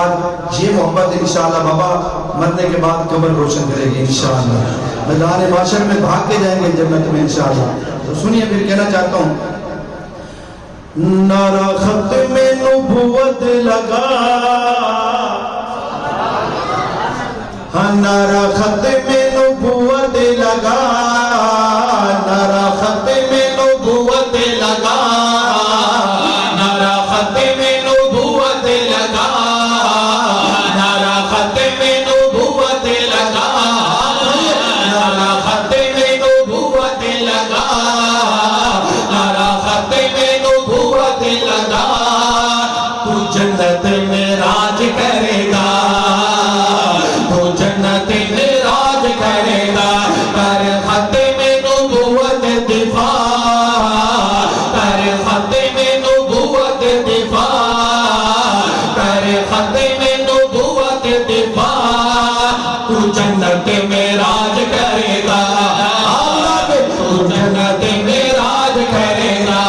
بعد یہ محبت انشاءاللہ بابا مرنے کے بعد قبر روشن کرے گی انشاءاللہ. میدان محشر میں بھاگ کے جائیں گے جنت میں انشاءاللہ. تو سنیے پھر کہنا چاہتا ہوں نعرہ ختم نبوت لگا ہاں نعرہ ختم نبوت لگا نعرہ ختم نبوت لگا نعرہ ختم نبوت لگا نعرہ ختم نبوت لگا نعرہ ختم نبوت لگا نعرہ ختم نبوت لگا تو جنت میں راج کرے گا تو جنت میں راج کرے گا کر ختم نبوت دفاع کر ختم نبوت دفاع کر ختم نبوت دفاع تو جنت میں راج کرے گا تو جنت میں راج کرے گا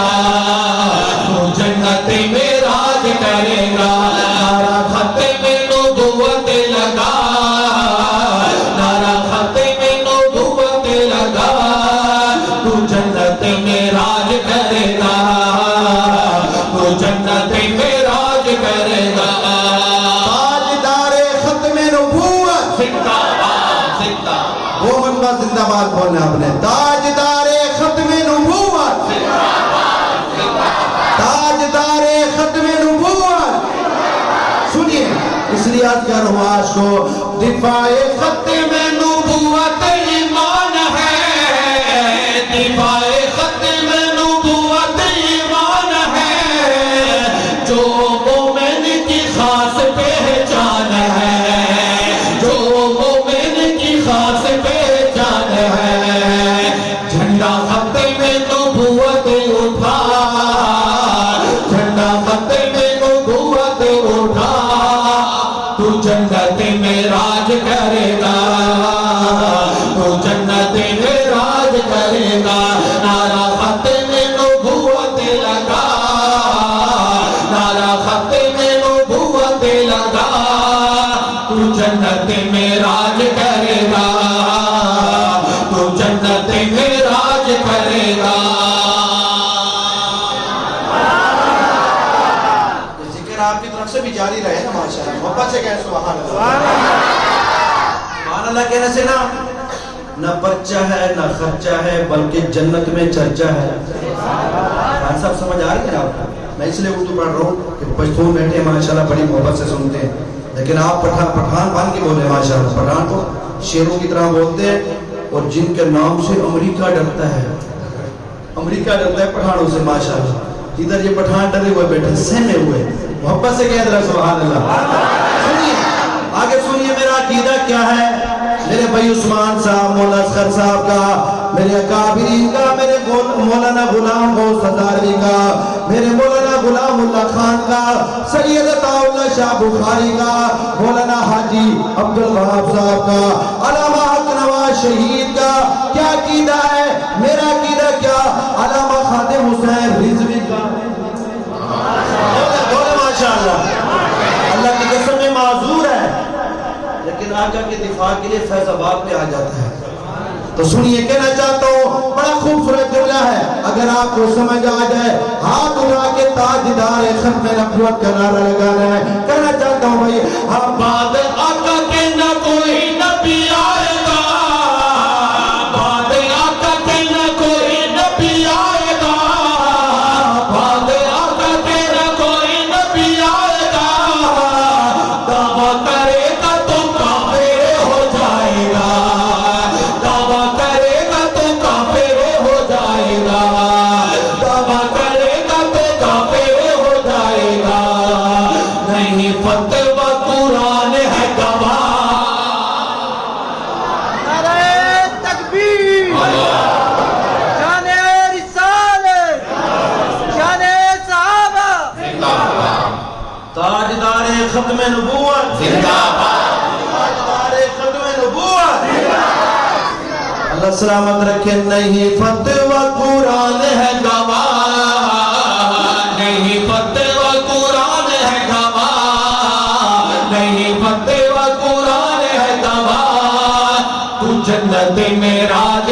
تو جنت میں راج کرے گا نعرہ ختم نبوت لگا نعرہ ختم نبوت لگا تو جنت میں راج کرے گا تو جنت میں راج کرے گا تاجدار ختم نبوت زندہ باد زندہ وہ منبع زندہ باد بولنا آپ نے تاجدار ختم نبوت تاجدار ختم نبوت سنیے اس لیے آج کہہ رہا ہوں آج کو دفاع ختم نبوت ایمان ہے دفاع ختم نبوت ایمان ہے جو مومن کی خاص پہچان ہے جو مومن کی خاص پہچان ہے جھنڈا ختم نبوت اٹھا جھنڈا ختم نبوت اٹھا تو جنت میں راج کرے گا تو جنت میں راج کرے گا نعرہ ختم نبوت لگا نعرہ ختم نبوت لگا تو جنت میں راج کرے گا تو جنت میں راج کرے گا ذکر آپ کی طرف سے بھی جاری رہے نا ماشاءاللہ محبت سے کہیں سبحان اللہ سبحان اللہ کہنے سے نہ پرچہ ہے نہ خرچہ ہے بلکہ جنت میں چرچہ ہے خان صاحب سمجھ آ رہی ہے نا میں اس لیے اردو پڑھ رہا ہوں کہ پشتون بیٹھے ماشاءاللہ بڑی محبت سے سنتے ہیں لیکن آپ پٹھان بن کے بولے ماشاءاللہ پٹھان کو شیروں کی طرح بولتے ہیں اور جن کے نام سے امریکہ ڈرتا ہے پٹھانوں سے ماشاءاللہ ادھر یہ پٹھان ڈرے ہوئے بیٹھے سہمے ہوئے محبت سے کہہ رہا سبحان اللہ سنیے آگے سنیے میرا عقیدہ کیا ہے میرے بھائی عثمان صاحب مولا اصغر صاحب کا میرے اکابرین کا میرے مولانا غلام غوث ہزاروی کا میرے مولانا غلام اللہ خان کا سید عطا اللہ شاہ بخاری کا مولانا حاجی عبدالوہاب صاحب کا علامہ حق نواز شہید کا کیا عقیدہ ہے میرا عقیدہ کیا علامہ خادم حسین رضوی کا ماشاءاللہ اللہ کی قسم میں معذور ہے لیکن آقا کے دفاع کے لیے فیض آباد میں آ جاتا ہے تو سنیے کہنا چاہتا ہوں بڑا خوبصورت جملہ ہے اگر آپ کو سمجھ آ جائے ہاتھ اٹھا کے تاجدار ختم نبوت کا نعرہ لگانا ہے کہنا چاہتا ہوں بھائی ہم بعد آقا کے نہ کوئی نبی آئے گا بعد آقا کے نہ کوئی نبی آئے گا بعد آقا کے نہ کوئی نبی آئے گا دعویٰ کرے گا تو کافر ہو جائے گا دعویٰ کرے گا تو کافر ہو جائے گا دعویٰ کرے گا تو کافر ہو جائے گا نہیں فتویٰ قرآن ہے گواہ نعرہ تکبیر شان رسالت شان صحابہ تاجدار ختم نبوت زندہ باد تاجدار ختم نبوت اللہ سلامت رکھے نہیں فتویٰ قرآن ہے گواہ نہیں فتویٰ قرآن ہے گواہ جنت میں راج